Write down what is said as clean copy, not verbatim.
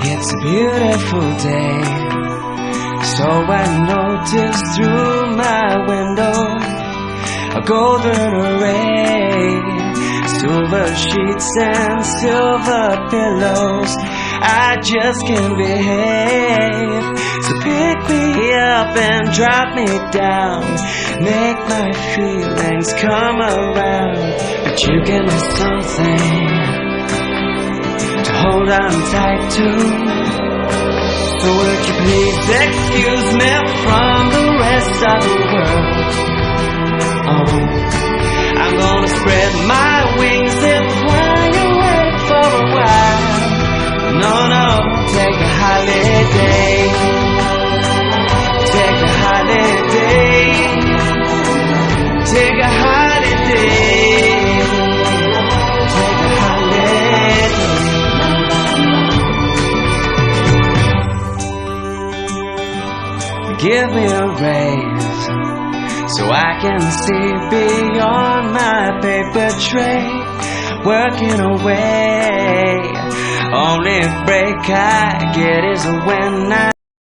It's a beautiful day, so I noticed through my window a golden array, silver sheets and silver pillows. I just can't behave, so pick me up and drop me down, make my feelings come around. But you give me something to hold on tight to, so would you please excuse me from the rest of the world? Oh, I'm gonna spread my wings and fly away for a while. No, take a holiday, take a holiday, take a holiday, take a holiday. Give me a raise so I can see beyond my paper tray, working away. Only break I get is when I